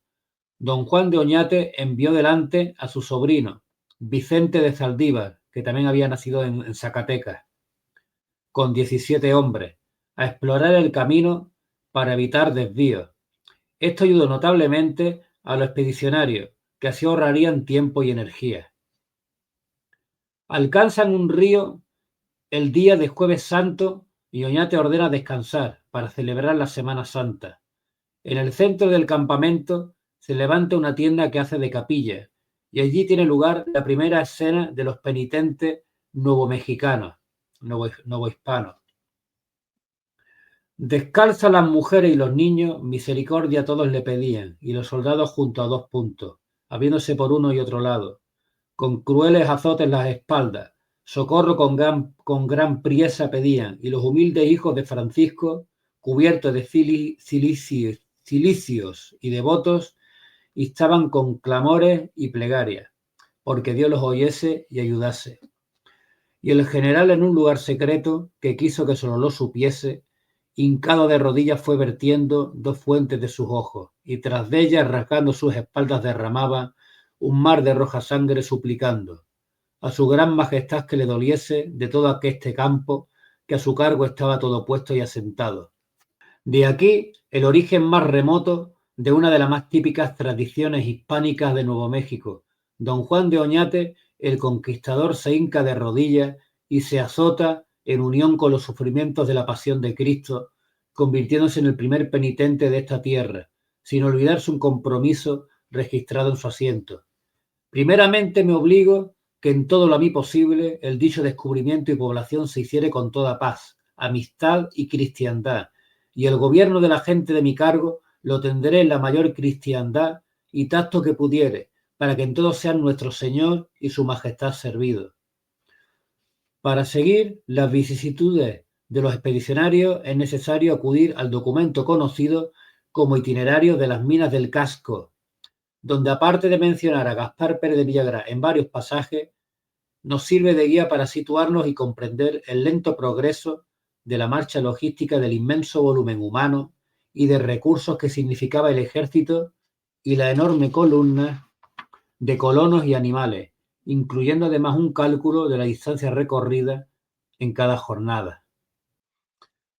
Don Juan de Oñate envió delante a su sobrino, Vicente de Zaldívar, que también había nacido en Zacatecas, con 17 hombres, a explorar el camino para evitar desvíos. Esto ayudó notablemente a los expedicionarios, que así ahorrarían tiempo y energía. Alcanzan un río el día de Jueves Santo y Oñate ordena descansar para celebrar la Semana Santa. En el centro del campamento se levanta una tienda que hace de capilla y allí tiene lugar la primera escena de los penitentes nuevo-mexicanos, nuevo-hispanos. Descalzas las mujeres y los niños, misericordia todos le pedían, y los soldados junto a 2 puntos, habiéndose por uno y otro lado, con crueles azotes las espaldas, socorro con gran priesa pedían, y los humildes hijos de Francisco, cubiertos de cilicios y devotos, instaban con clamores y plegarias, porque Dios los oyese y ayudase. Y el general, en un lugar secreto, que quiso que solo lo supiese, hincado de rodillas fue vertiendo 2 fuentes de sus ojos, y tras de ellas, rasgando sus espaldas, derramaba un mar de roja sangre, suplicando a su gran majestad que le doliese de todo aqueste campo, que a su cargo estaba todo puesto y asentado. De aquí el origen más remoto de una de las más típicas tradiciones hispánicas de Nuevo México. Don Juan de Oñate, el conquistador, se hinca de rodillas y se azota en unión con los sufrimientos de la pasión de Cristo, convirtiéndose en el primer penitente de esta tierra, sin olvidar su compromiso registrado en su asiento. Primeramente me obligo que en todo lo a mí posible el dicho descubrimiento y población se hiciere con toda paz, amistad y cristiandad, y el gobierno de la gente de mi cargo lo tendré en la mayor cristiandad y tacto que pudiere, para que en todo sean nuestro Señor y su Majestad servidos. Para seguir las vicisitudes de los expedicionarios es necesario acudir al documento conocido como Itinerario de las Minas del Casco, donde, aparte de mencionar a Gaspar Pérez de Villagrán en varios pasajes, nos sirve de guía para situarnos y comprender el lento progreso de la marcha logística del inmenso volumen humano y de recursos que significaba el ejército y la enorme columna de colonos y animales, incluyendo además un cálculo de la distancia recorrida en cada jornada.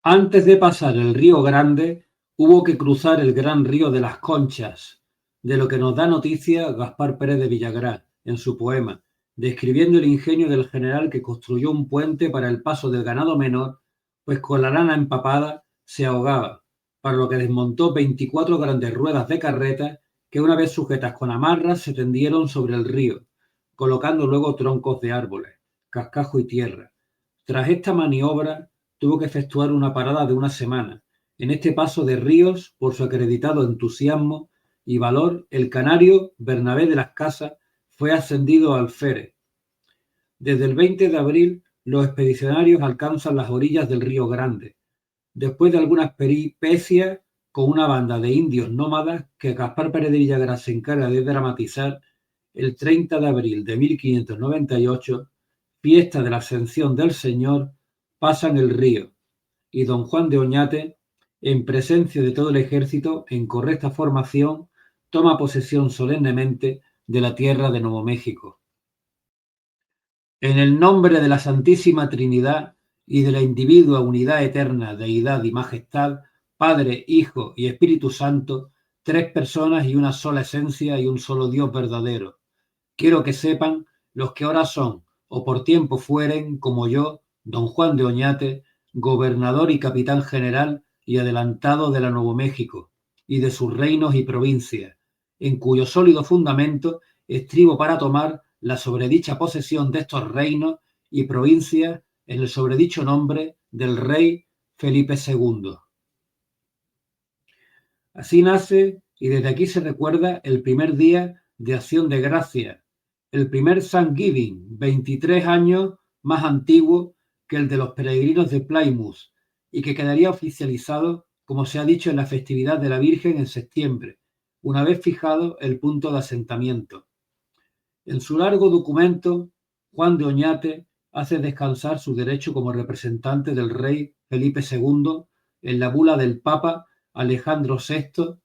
Antes de pasar el Río Grande, hubo que cruzar el gran río de las Conchas, de lo que nos da noticia Gaspar Pérez de Villagrán en su poema, describiendo el ingenio del general que construyó un puente para el paso del ganado menor, pues con la lana empapada se ahogaba, para lo que desmontó 24 grandes ruedas de carreta que, una vez sujetas con amarras, se tendieron sobre el río, colocando luego troncos de árboles, cascajo y tierra. Tras esta maniobra tuvo que efectuar una parada de una semana. En este paso de ríos, por su acreditado entusiasmo y valor, el canario Bernabé de las Casas fue ascendido a alférez. Desde el 20 de abril, los expedicionarios alcanzan las orillas del Río Grande, después de algunas peripecias con una banda de indios nómadas que Gaspar Pérez de Villagrán se encarga de dramatizar. El 30 de abril de 1598, fiesta de la Ascensión del Señor, pasan el río, y don Juan de Oñate, en presencia de todo el ejército, en correcta formación, toma posesión solemnemente de la tierra de Nuevo México. En el nombre de la Santísima Trinidad y de la individua unidad eterna, deidad y majestad, Padre, Hijo y Espíritu Santo, 3 personas y una sola esencia y un solo Dios verdadero. Quiero que sepan los que ahora son, o por tiempo fueren, como yo, don Juan de Oñate, gobernador y capitán general y adelantado de la Nuevo México y de sus reinos y provincias, en cuyo sólido fundamento estribo para tomar la sobredicha posesión de estos reinos y provincias en el sobredicho nombre del rey Felipe II. Así nace y desde aquí se recuerda el primer día de Acción de Gracias, el primer Thanksgiving, 23 años más antiguo que el de los peregrinos de Plymouth y que quedaría oficializado, como se ha dicho, en la festividad de la Virgen en septiembre, una vez fijado el punto de asentamiento. En su largo documento, Juan de Oñate hace descansar su derecho como representante del rey Felipe II en la bula del Papa Alejandro VI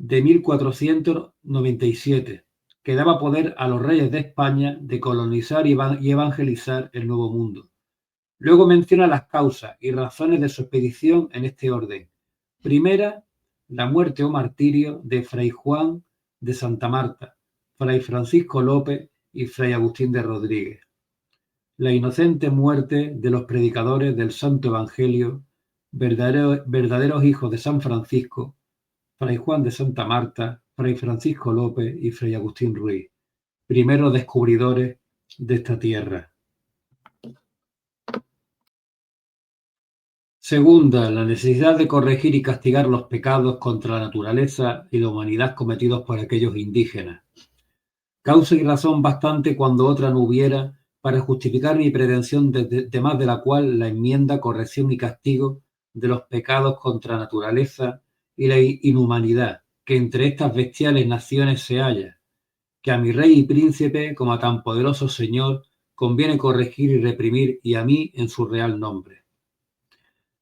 de 1497, que daba poder a los reyes de España de colonizar y evangelizar el Nuevo Mundo. Luego menciona las causas y razones de su expedición en este orden. Primera, la muerte o martirio de Fray Juan de Santa Marta, Fray Francisco López y Fray Agustín de Rodríguez. La inocente muerte de los predicadores del Santo Evangelio, verdaderos hijos de San Francisco, Fray Juan de Santa Marta, Fray Francisco López y Fray Agustín Ruiz, primeros descubridores de esta tierra. Segunda, la necesidad de corregir y castigar los pecados contra la naturaleza y la humanidad cometidos por aquellos indígenas. Causa y razón bastante cuando otra no hubiera para justificar mi pretensión de más de la cual la enmienda, corrección y castigo de los pecados contra la naturaleza y la inhumanidad que entre estas bestiales naciones se halla, que a mi rey y príncipe, como a tan poderoso señor, conviene corregir y reprimir, y a mí en su real nombre.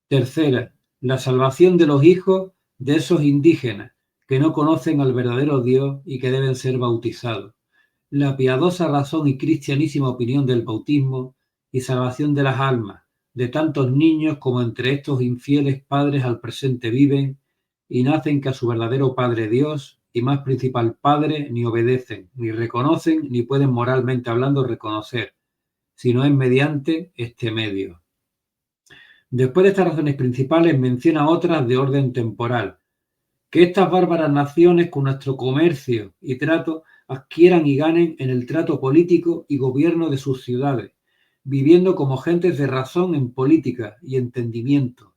Tercera, la salvación de los hijos de esos indígenas que no conocen al verdadero Dios y que deben ser bautizados. La piadosa razón y cristianísima opinión del bautismo y salvación de las almas, de tantos niños como entre estos infieles padres al presente viven y nacen que a su verdadero Padre Dios y más principal Padre ni obedecen, ni reconocen, ni pueden moralmente hablando reconocer, sino es mediante este medio. Después de estas razones principales menciona otras de orden temporal, que estas bárbaras naciones con nuestro comercio y trato adquieran y ganen en el trato político y gobierno de sus ciudades, viviendo como gentes de razón en política y entendimiento,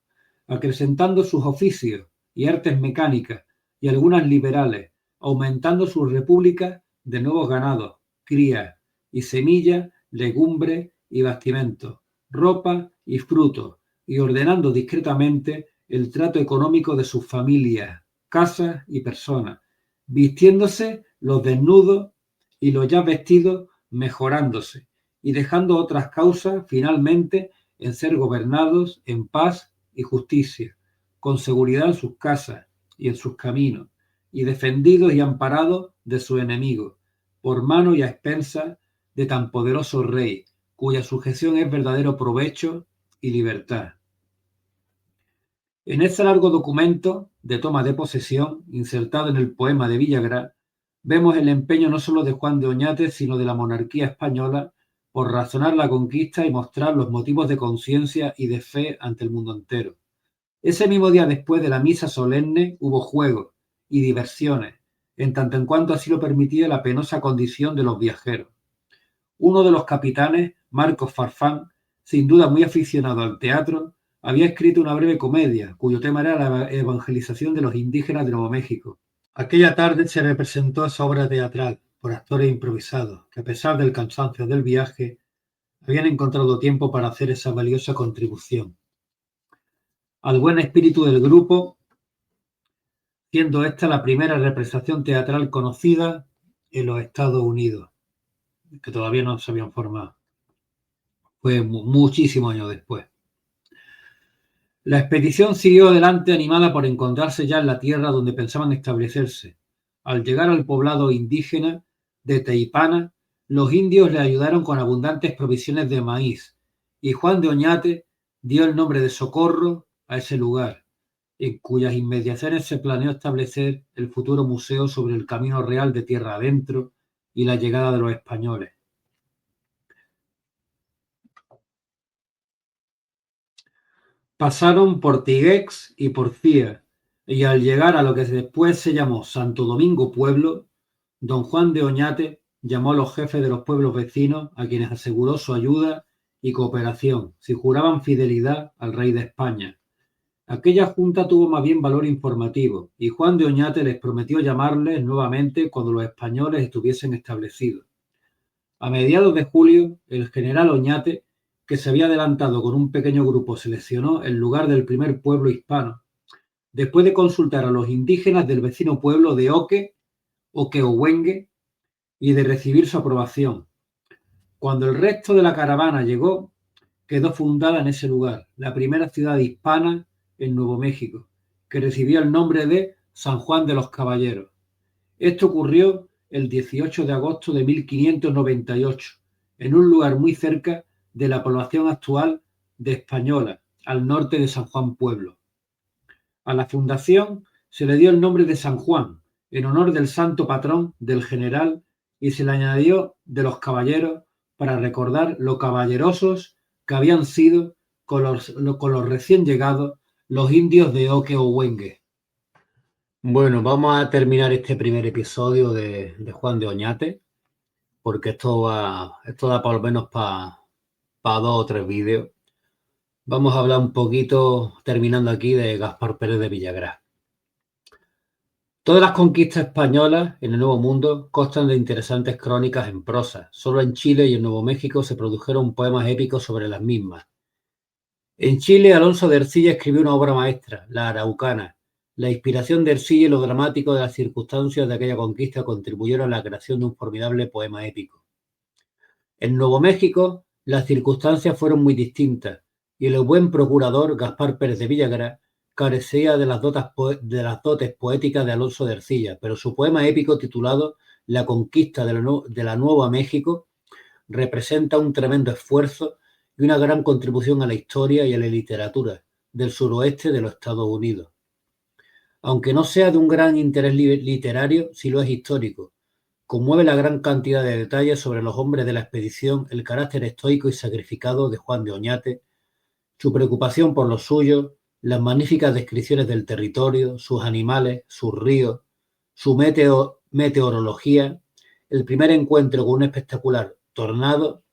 acrecentando sus oficios y artes mecánicas y algunas liberales, aumentando sus repúblicas de nuevos ganados, crías y semillas, legumbres y bastimentos, ropa y frutos, y ordenando discretamente el trato económico de sus familias, casas y personas, vistiéndose los desnudos y los ya vestidos mejorándose, y dejando otras causas finalmente en ser gobernados en paz y justicia, con seguridad en sus casas y en sus caminos, y defendidos y amparados de sus enemigos, por mano y a expensas de tan poderoso rey, cuya sujeción es verdadero provecho y libertad. En este largo documento de toma de posesión, insertado en el poema de Villagrán, vemos el empeño no solo de Juan de Oñate, sino de la monarquía española por razonar la conquista y mostrar los motivos de conciencia y de fe ante el mundo entero. Ese mismo día después de la misa solemne hubo juegos y diversiones, en tanto en cuanto así lo permitía la penosa condición de los viajeros. Uno de los capitanes, Marcos Farfán, sin duda muy aficionado al teatro, había escrito una breve comedia, cuyo tema era la evangelización de los indígenas de Nuevo México. Aquella tarde se representó esa obra teatral por actores improvisados, que a pesar del cansancio del viaje, habían encontrado tiempo para hacer esa valiosa contribución al buen espíritu del grupo, siendo esta la primera representación teatral conocida en los Estados Unidos, que todavía no se habían formado. Fue muchísimos años después. La expedición siguió adelante animada por encontrarse ya en la tierra donde pensaban establecerse. Al llegar al poblado indígena de Teipana, los indios le ayudaron con abundantes provisiones de maíz, y Juan de Oñate dio el nombre de Socorro a ese lugar, en cuyas inmediaciones se planeó establecer el futuro museo sobre el camino real de tierra adentro y la llegada de los españoles. Pasaron por Tiguex y por Cía, y al llegar a lo que después se llamó Santo Domingo Pueblo, don Juan de Oñate llamó a los jefes de los pueblos vecinos, a quienes aseguró su ayuda y cooperación, si juraban fidelidad al rey de España. Aquella junta tuvo más bien valor informativo, y Juan de Oñate les prometió llamarles nuevamente cuando los españoles estuviesen establecidos. A mediados de julio, el general Oñate, que se había adelantado con un pequeño grupo, seleccionó el lugar del primer pueblo hispano, después de consultar a los indígenas del vecino pueblo de Oquehuengue, y de recibir su aprobación. Cuando el resto de la caravana llegó, quedó fundada en ese lugar la primera ciudad hispana en Nuevo México, que recibió el nombre de San Juan de los Caballeros. Esto ocurrió el 18 de agosto de 1598, en un lugar muy cerca de la población actual de Española, al norte de San Juan Pueblo. A la fundación se le dio el nombre de San Juan, en honor del santo patrón del general, y se le añadió de los caballeros para recordar lo caballerosos que habían sido con los recién llegados los indios de Oquehuengue. Bueno, vamos a terminar este primer episodio de Juan de Oñate, porque esto da por lo menos para 2 o 3 vídeos. Vamos a hablar un poquito, terminando aquí, de Gaspar Pérez de Villagrán. Todas las conquistas españolas en el Nuevo Mundo constan de interesantes crónicas en prosa. Solo en Chile y en Nuevo México se produjeron poemas épicos sobre las mismas. En Chile, Alonso de Ercilla escribió una obra maestra, La Araucana. La inspiración de Ercilla y lo dramático de las circunstancias de aquella conquista contribuyeron a la creación de un formidable poema épico. En Nuevo México, las circunstancias fueron muy distintas y el buen procurador Gaspar Pérez de Villagrán carecía de las dotes poéticas de Alonso de Ercilla, pero su poema épico titulado La conquista de la Nueva México representa un tremendo esfuerzo y una gran contribución a la historia y a la literatura del suroeste de los Estados Unidos. Aunque no sea de un gran interés literario, sí lo es histórico. Conmueve la gran cantidad de detalles sobre los hombres de la expedición, el carácter estoico y sacrificado de Juan de Oñate, su preocupación por los suyos, las magníficas descripciones del territorio, sus animales, sus ríos, su meteorología, el primer encuentro con un espectacular tornado,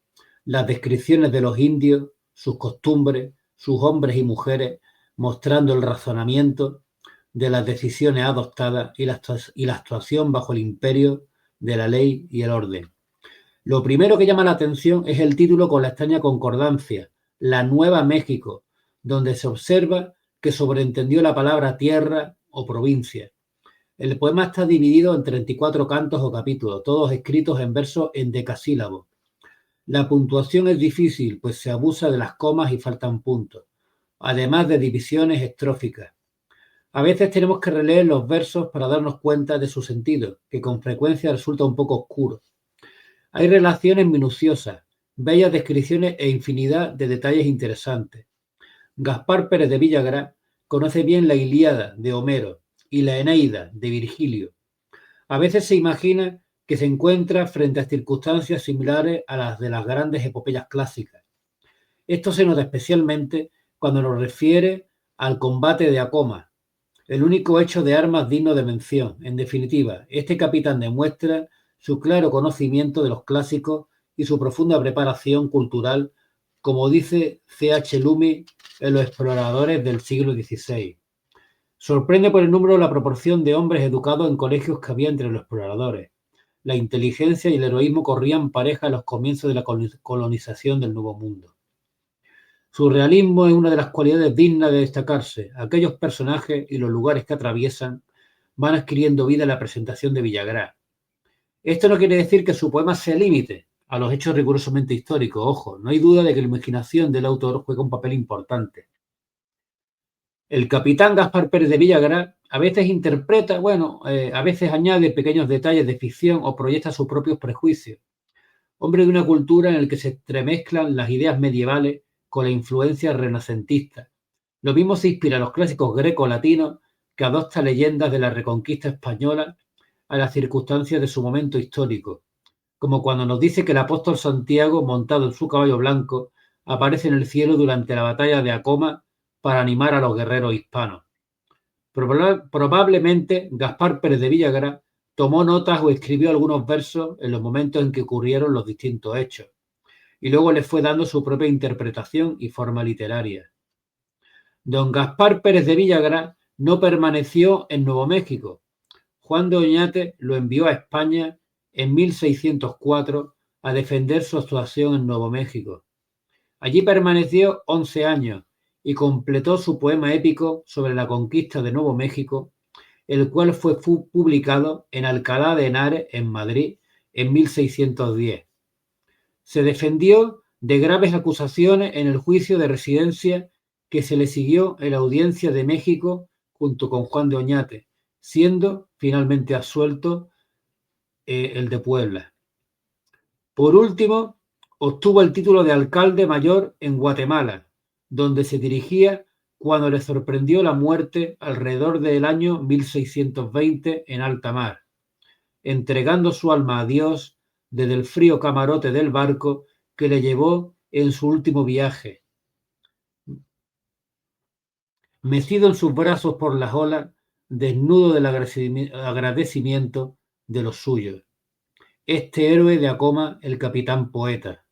las descripciones de los indios, sus costumbres, sus hombres y mujeres, mostrando el razonamiento de las decisiones adoptadas y la actuación bajo el imperio de la ley y el orden. Lo primero que llama la atención es el título con la extraña concordancia, La Nueva México, donde se observa que sobreentendió la palabra tierra o provincia. El poema está dividido en 34 cantos o capítulos, todos escritos en versos endecasílabos. La puntuación es difícil, pues se abusa de las comas y faltan puntos, además de divisiones estróficas. A veces tenemos que releer los versos para darnos cuenta de su sentido, que con frecuencia resulta un poco oscuro. Hay relaciones minuciosas, bellas descripciones e infinidad de detalles interesantes. Gaspar Pérez de Villagrán conoce bien la Ilíada de Homero y la Eneida de Virgilio. A veces se imagina que se encuentra frente a circunstancias similares a las de las grandes epopeyas clásicas. Esto se nota especialmente cuando nos refiere al combate de Acoma, el único hecho de armas digno de mención. En definitiva, este capitán demuestra su claro conocimiento de los clásicos y su profunda preparación cultural, como dice C.H. Loomis en Los exploradores del siglo XVI. Sorprende por el número y la proporción de hombres educados en colegios que había entre los exploradores. La inteligencia y el heroísmo corrían pareja en los comienzos de la colonización del Nuevo Mundo. Su realismo es una de las cualidades dignas de destacarse. Aquellos personajes y los lugares que atraviesan van adquiriendo vida en la presentación de Villagrán. Esto no quiere decir que su poema se limite a los hechos rigurosamente históricos. Ojo, no hay duda de que la imaginación del autor juega un papel importante. El capitán Gaspar Pérez de Villagrán a veces interpreta, a veces añade pequeños detalles de ficción o proyecta sus propios prejuicios. Hombre de una cultura en la que se entremezclan las ideas medievales con la influencia renacentista. Lo mismo se inspira a los clásicos greco-latinos que adopta leyendas de la reconquista española a las circunstancias de su momento histórico, como cuando nos dice que el apóstol Santiago, montado en su caballo blanco, aparece en el cielo durante la batalla de Acoma para animar a los guerreros hispanos. Probablemente Gaspar Pérez de Villagrán tomó notas o escribió algunos versos en los momentos en que ocurrieron los distintos hechos, y luego le fue dando su propia interpretación y forma literaria. Don Gaspar Pérez de Villagrán no permaneció en Nuevo México. Juan de Oñate lo envió a España en 1604 a defender su actuación en Nuevo México. Allí permaneció 11 años y completó su poema épico sobre la conquista de Nuevo México, el cual fue publicado en Alcalá de Henares, en Madrid, en 1610. Se defendió de graves acusaciones en el juicio de residencia que se le siguió en la Audiencia de México junto con Juan de Oñate, siendo finalmente absuelto el de Puebla. Por último, obtuvo el título de alcalde mayor en Guatemala, donde se dirigía cuando le sorprendió la muerte alrededor del año 1620 en alta mar, entregando su alma a Dios desde el frío camarote del barco que le llevó en su último viaje. Mecido en sus brazos por las olas, desnudo del agradecimiento de los suyos. Este héroe de Acoma, el capitán poeta.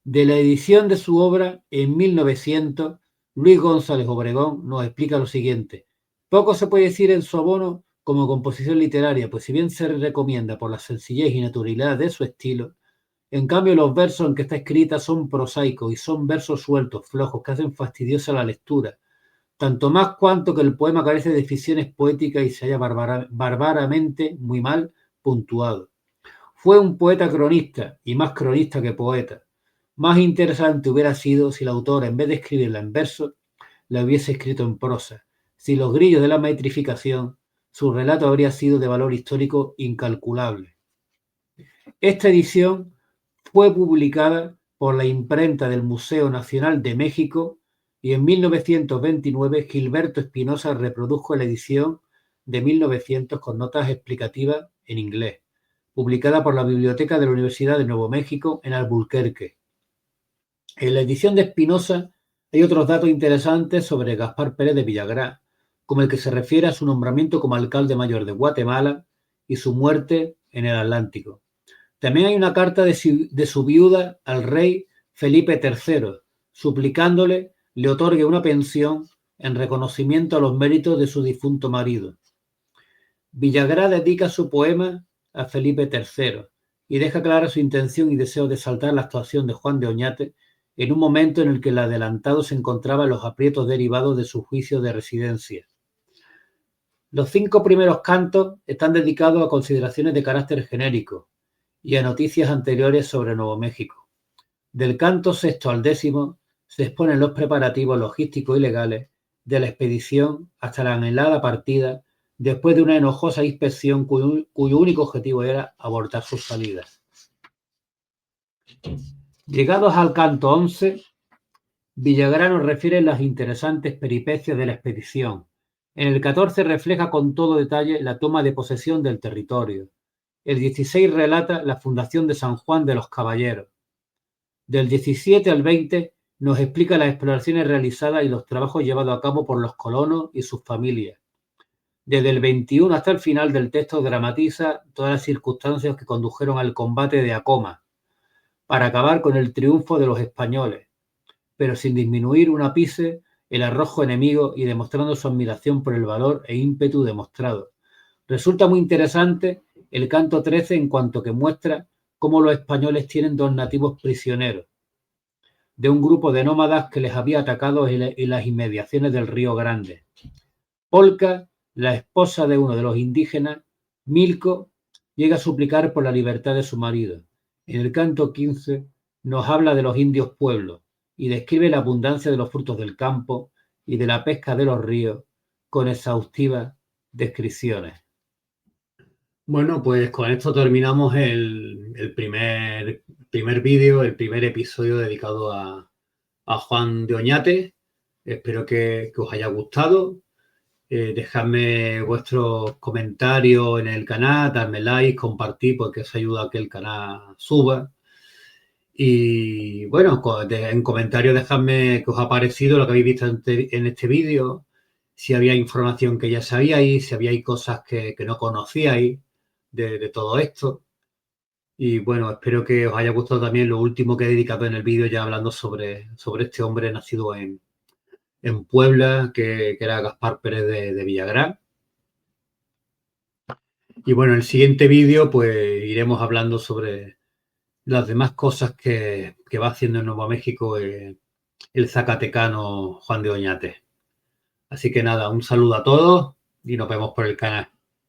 De la edición de su obra en 1900, Luis González Obregón nos explica lo siguiente. Poco se puede decir en su abono como composición literaria, pues si bien se recomienda por la sencillez y naturalidad de su estilo, en cambio los versos en que está escrita son prosaicos y son versos sueltos, flojos, que hacen fastidiosa la lectura, tanto más cuanto que el poema carece de ficciones poéticas y se halla bárbaramente muy mal puntuado. Fue un poeta cronista, y más cronista que poeta. Más interesante hubiera sido si el autor, en vez de escribirla en verso, la hubiese escrito en prosa. Sin los grillos de la metrificación, su relato habría sido de valor histórico incalculable. Esta edición fue publicada por la imprenta del Museo Nacional de México y en 1929 Gilberto Espinosa reprodujo la edición de 1900 con notas explicativas en inglés, publicada por la Biblioteca de la Universidad de Nuevo México en Albuquerque. En la edición de Espinosa hay otros datos interesantes sobre Gaspar Pérez de Villagrán, como el que se refiere a su nombramiento como alcalde mayor de Guatemala y su muerte en el Atlántico. También hay una carta de su viuda al rey Felipe III, suplicándole le otorgue una pensión en reconocimiento a los méritos de su difunto marido. Villagrán dedica su poema a Felipe III y deja clara su intención y deseo de exaltar la actuación de Juan de Oñate en un momento en el que el adelantado se encontraba en los aprietos derivados de su juicio de residencia. Los 5 primeros cantos están dedicados a consideraciones de carácter genérico y a noticias anteriores sobre Nuevo México. Del canto 6º al 10º se exponen los preparativos logísticos y legales de la expedición hasta la anhelada partida después de una enojosa inspección cuyo único objetivo era abortar sus salidas. Llegados al canto 11, Villagrán nos refiere las interesantes peripecias de la expedición. En el 14 refleja con todo detalle la toma de posesión del territorio. El 16 relata la fundación de San Juan de los Caballeros. Del 17 al 20 nos explica las exploraciones realizadas y los trabajos llevados a cabo por los colonos y sus familias. Desde el 21 hasta el final del texto dramatiza todas las circunstancias que condujeron al combate de Acoma, para acabar con el triunfo de los españoles, pero sin disminuir un ápice el arrojo enemigo y demostrando su admiración por el valor e ímpetu demostrado. Resulta muy interesante el canto 13 en cuanto que muestra cómo los españoles tienen 2 nativos prisioneros de un grupo de nómadas que les había atacado en las inmediaciones del Río Grande. Polka, la esposa de uno de los indígenas, Milko, llega a suplicar por la libertad de su marido. En el canto 15 nos habla de los indios pueblos y describe la abundancia de los frutos del campo y de la pesca de los ríos con exhaustivas descripciones. Bueno, pues con esto terminamos el primer vídeo, el primer episodio dedicado a Juan de Oñate. Espero que os haya gustado. Dejadme vuestros comentarios en el canal, darme like, compartir, porque eso ayuda a que el canal suba. Y bueno, en comentarios dejadme qué os ha parecido lo que habéis visto en este vídeo, si había información que ya sabíais, si habíais cosas que no conocíais de todo esto. Y bueno, espero que os haya gustado también lo último que he dedicado en el vídeo, ya hablando sobre este hombre nacido en Puebla, que era Gaspar Pérez de Villagrán. Y bueno, en el siguiente vídeo pues iremos hablando sobre las demás cosas que va haciendo en Nuevo México el zacatecano Juan de Oñate. Así que nada, un saludo a todos y nos vemos por el canal.